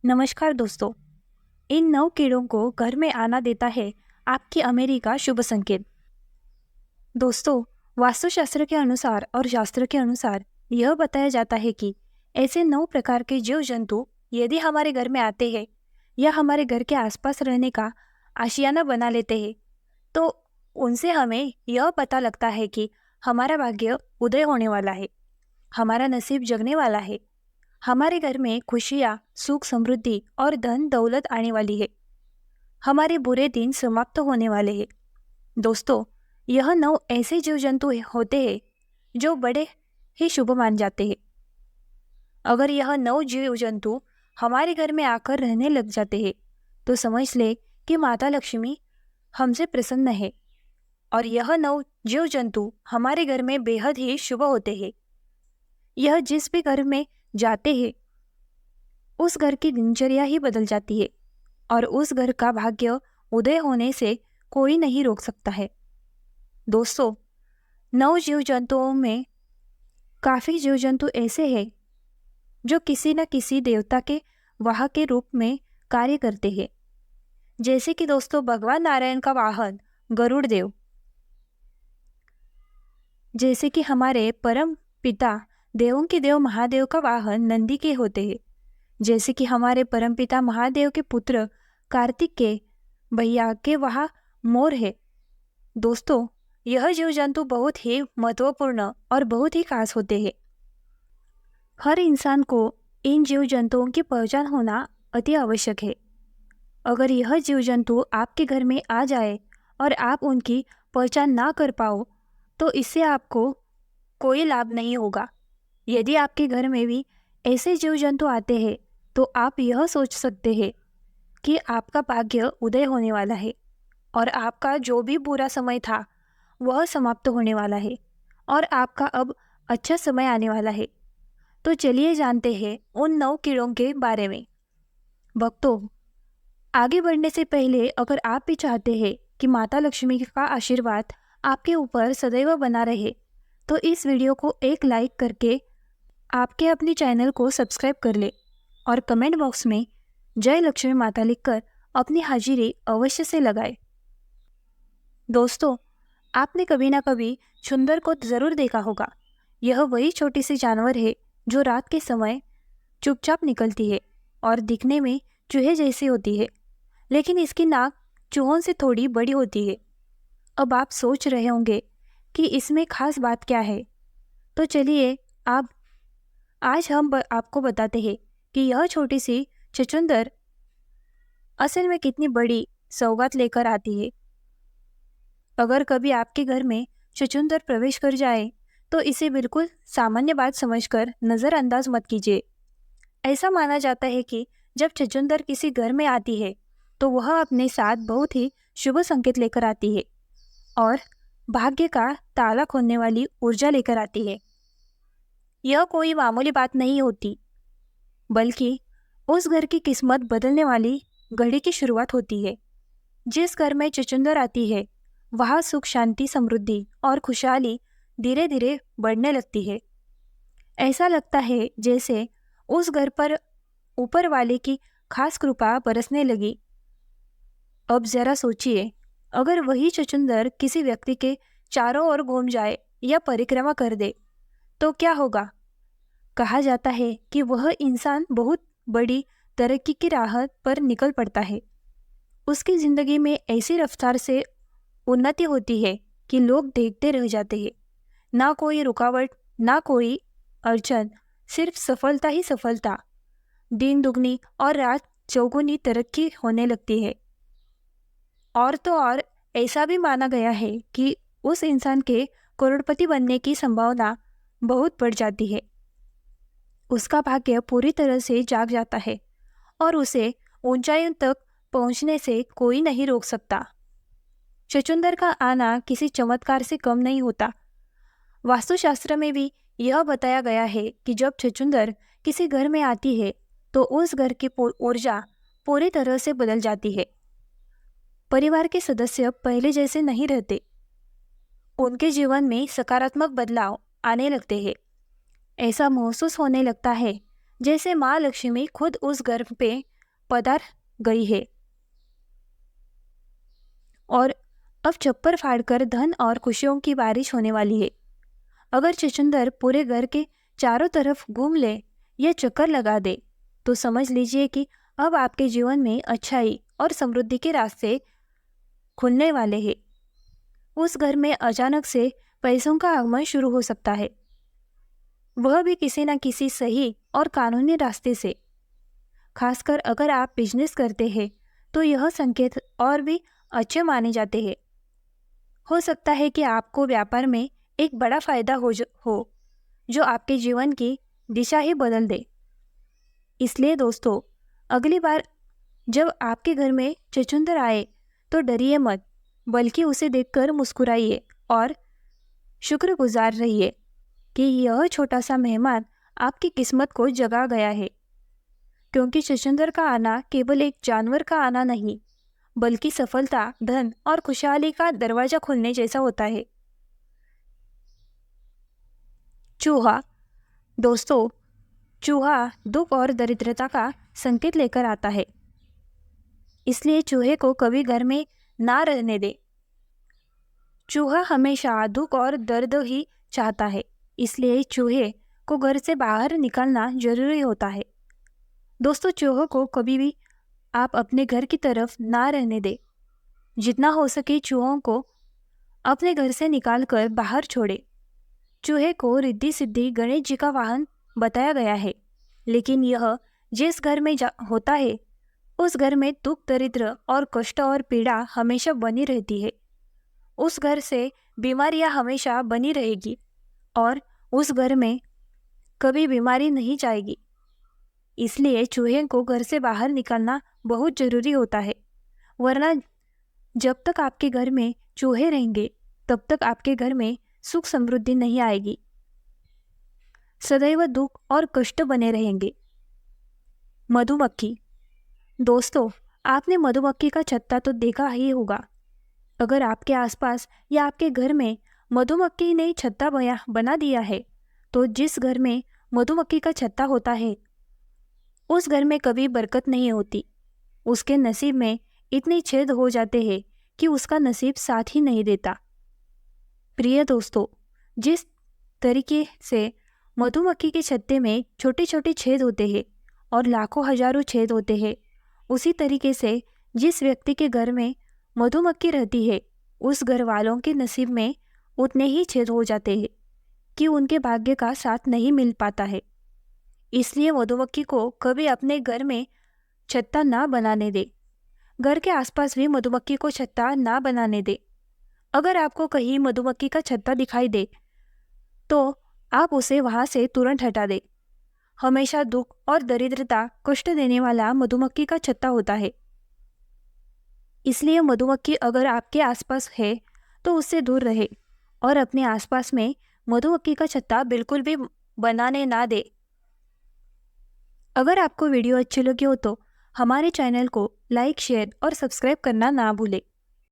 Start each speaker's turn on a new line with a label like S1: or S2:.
S1: नमस्कार दोस्तों। इन 9 कीड़ों को घर में आना देता है आपकी अमेरिका का शुभ संकेत। दोस्तों, वास्तुशास्त्र के अनुसार और शास्त्र के अनुसार यह बताया जाता है कि ऐसे 9 प्रकार के जीव जंतु यदि हमारे घर में आते हैं या हमारे घर के आसपास रहने का आशियाना बना लेते हैं तो उनसे हमें यह पता लगता है कि हमारा भाग्य उदय होने वाला है, हमारा नसीब जगने वाला है, हमारे घर में खुशियाँ, सुख, समृद्धि और धन दौलत आने वाली है, हमारे बुरे दिन समाप्त होने वाले हैं। दोस्तों, यह 9 ऐसे जीव जंतु होते हैं जो बड़े ही शुभ मान जाते हैं। अगर यह 9 जीव जंतु हमारे घर में आकर रहने लग जाते हैं तो समझ ले कि माता लक्ष्मी हमसे प्रसन्न है और यह 9 जीव जंतु हमारे घर में बेहद ही शुभ होते हैं। यह जिस भी घर में जाते हैं उस घर की दिनचर्या ही बदल जाती है और उस घर का भाग्य उदय होने से कोई नहीं रोक सकता है। दोस्तों, 9 जीव जंतुओं में काफ़ी जीव जंतु ऐसे हैं जो किसी न किसी देवता के वाहक के रूप में कार्य करते हैं। जैसे कि दोस्तों, भगवान नारायण का वाहन गरुड़ देव, जैसे कि हमारे परम पिता देवों के देव महादेव का वाहन नंदी के होते हैं, जैसे कि हमारे परमपिता महादेव के पुत्र कार्तिक के भैया के वहाँ मोर है। दोस्तों, यह जीव जंतु बहुत ही महत्वपूर्ण और बहुत ही खास होते हैं। हर इंसान को इन जीव जंतुओं की पहचान होना अति आवश्यक है। अगर यह जीव जंतु आपके घर में आ जाए और आप उनकी पहचान ना कर पाओ तो इससे आपको कोई लाभ नहीं होगा। यदि आपके घर में भी ऐसे जीव जंतु आते हैं तो आप यह सोच सकते हैं कि आपका भाग्य उदय होने वाला है और आपका जो भी बुरा समय था वह समाप्त होने वाला है और आपका अब अच्छा समय आने वाला है। तो चलिए जानते हैं उन 9 कीड़ों के बारे में। भक्तों, आगे बढ़ने से पहले अगर आप भी चाहते हैं कि माता लक्ष्मी का आशीर्वाद आपके ऊपर सदैव बना रहे तो इस वीडियो को एक लाइक करके आपके अपनी चैनल को सब्सक्राइब कर ले और कमेंट बॉक्स में जय लक्ष्मी माता लिखकर अपनी हाजिरी अवश्य से लगाए। दोस्तों, आपने कभी ना कभी छुंदर को ज़रूर देखा होगा। यह वही छोटी सी जानवर है जो रात के समय चुपचाप निकलती है और दिखने में चूहे जैसी होती है, लेकिन इसकी नाक चूहों से थोड़ी बड़ी होती है। अब आप सोच रहे होंगे कि इसमें खास बात क्या है, तो चलिए आज हम आपको बताते हैं कि यह छोटी सी छछूंदर असल में कितनी बड़ी सौगात लेकर आती है। अगर कभी आपके घर में छछूंदर प्रवेश कर जाए तो इसे बिल्कुल सामान्य बात समझकर नज़रअंदाज मत कीजिए। ऐसा माना जाता है कि जब छछूंदर किसी घर में आती है तो वह अपने साथ बहुत ही शुभ संकेत लेकर आती है और भाग्य का ताला खोलने वाली ऊर्जा लेकर आती है। यह कोई मामूली बात नहीं होती, बल्कि उस घर की किस्मत बदलने वाली घड़ी की शुरुआत होती है। जिस घर में छछूंदर आती है वहाँ सुख, शांति, समृद्धि और खुशहाली धीरे धीरे बढ़ने लगती है। ऐसा लगता है जैसे उस घर पर ऊपर वाले की खास कृपा बरसने लगी। अब जरा सोचिए, अगर वही छछूंदर किसी व्यक्ति के चारों ओर घूम जाए या परिक्रमा कर दे तो क्या होगा? कहा जाता है कि वह इंसान बहुत बड़ी तरक्की की राह पर निकल पड़ता है। उसकी ज़िंदगी में ऐसी रफ्तार से उन्नति होती है कि लोग देखते रह जाते हैं। ना कोई रुकावट, ना कोई अड़चन, सिर्फ सफलता ही सफलता। दिन दुगनी और रात चौगुनी तरक्की होने लगती है। और तो और ऐसा भी माना गया है कि उस इंसान के करोड़पति बनने की संभावना बहुत बढ़ जाती है। उसका भाग्य पूरी तरह से जाग जाता है और उसे ऊंचाइयों तक पहुंचने से कोई नहीं रोक सकता। छछूंदर का आना किसी चमत्कार से कम नहीं होता। वास्तुशास्त्र में भी यह बताया गया है कि जब छछूंदर किसी घर में आती है तो उस घर की ऊर्जा पूरी तरह से बदल जाती है। परिवार के सदस्य पहले जैसे नहीं रहते, उनके जीवन में सकारात्मक बदलाव आने लगते हैं। ऐसा महसूस होने लगता है जैसे माँ लक्ष्मी खुद उस घर पे पधार गई है और अब चप्पर फाड़कर धन और खुशियों की बारिश होने वाली है। अगर चुकंदर पूरे घर के चारों तरफ घूम ले या चक्कर लगा दे तो समझ लीजिए कि अब आपके जीवन में अच्छाई और समृद्धि के रास्ते खुलने वाले हैं। उस घर में अचानक से पैसों का आगमन शुरू हो सकता है, वह भी किसी न किसी सही और कानूनी रास्ते से। खासकर अगर आप बिजनेस करते हैं तो यह संकेत और भी अच्छे माने जाते हैं। हो सकता है कि आपको व्यापार में एक बड़ा फायदा हो जो आपके जीवन की दिशा ही बदल दे। इसलिए दोस्तों, अगली बार जब आपके घर में चुकंदर आए तो डरिए मत, बल्कि उसे देखकर मुस्कुराइए और शुक्रगुजार रहिए कि यह छोटा सा मेहमान आपकी किस्मत को जगा गया है। क्योंकि चुकंदर का आना केवल एक जानवर का आना नहीं, बल्कि सफलता, धन और खुशहाली का दरवाजा खुलने जैसा होता है। चूहा। दोस्तों, चूहा दुख और दरिद्रता का संकेत लेकर आता है, इसलिए चूहे को कभी घर में ना रहने दे। चूहा हमेशा दुख और दर्द ही चाहता है, इसलिए चूहे को घर से बाहर निकालना जरूरी होता है। दोस्तों, चूहों को कभी भी आप अपने घर की तरफ ना रहने दें। जितना हो सके चूहों को अपने घर से निकालकर बाहर छोड़े। चूहे को रिद्धि सिद्धि गणेश जी का वाहन बताया गया है, लेकिन यह जिस घर में होता है उस घर में दुख, दरिद्र और कष्ट और पीड़ा हमेशा बनी रहती है। उस घर से बीमारियां हमेशा बनी रहेगी और उस घर में कभी बीमारी नहीं जाएगी। इसलिए चूहे को घर से बाहर निकालना बहुत जरूरी होता है, वरना जब तक आपके घर में चूहे रहेंगे तब तक आपके घर में सुख समृद्धि नहीं आएगी। सदैव दुख और कष्ट बने रहेंगे। मधुमक्खी। दोस्तों, आपने मधुमक्खी का छत्ता तो देखा ही होगा। अगर आपके आसपास या आपके घर में मधुमक्खी ने छत्ता बना दिया है तो जिस घर में मधुमक्खी का छत्ता होता है उस घर में कभी बरकत नहीं होती। उसके नसीब में इतने छेद हो जाते हैं कि उसका नसीब साथ ही नहीं देता। प्रिय दोस्तों, जिस तरीके से मधुमक्खी के छत्ते में छोटे छोटे छेद होते हैं और लाखों हजारों छेद होते हैं, उसी तरीके से जिस व्यक्ति के घर में मधुमक्खी रहती है उस घर वालों के नसीब में उतने ही छेद हो जाते हैं कि उनके भाग्य का साथ नहीं मिल पाता है। इसलिए मधुमक्खी को कभी अपने घर में छत्ता ना बनाने दे। घर के आसपास भी मधुमक्खी को छत्ता ना बनाने दे। अगर आपको कहीं मधुमक्खी का छत्ता दिखाई दे तो आप उसे वहां से तुरंत हटा दे। हमेशा दुख और दरिद्रता, कष्ट देने वाला मधुमक्खी का छत्ता होता है। इसलिए मधुमक्खी अगर आपके आसपास है तो उससे दूर रहे और अपने आसपास में मधुमक्खी का छत्ता बिल्कुल भी बनाने ना दे। अगर आपको वीडियो अच्छी लगी हो तो हमारे चैनल को लाइक, शेयर और सब्सक्राइब करना ना भूलें।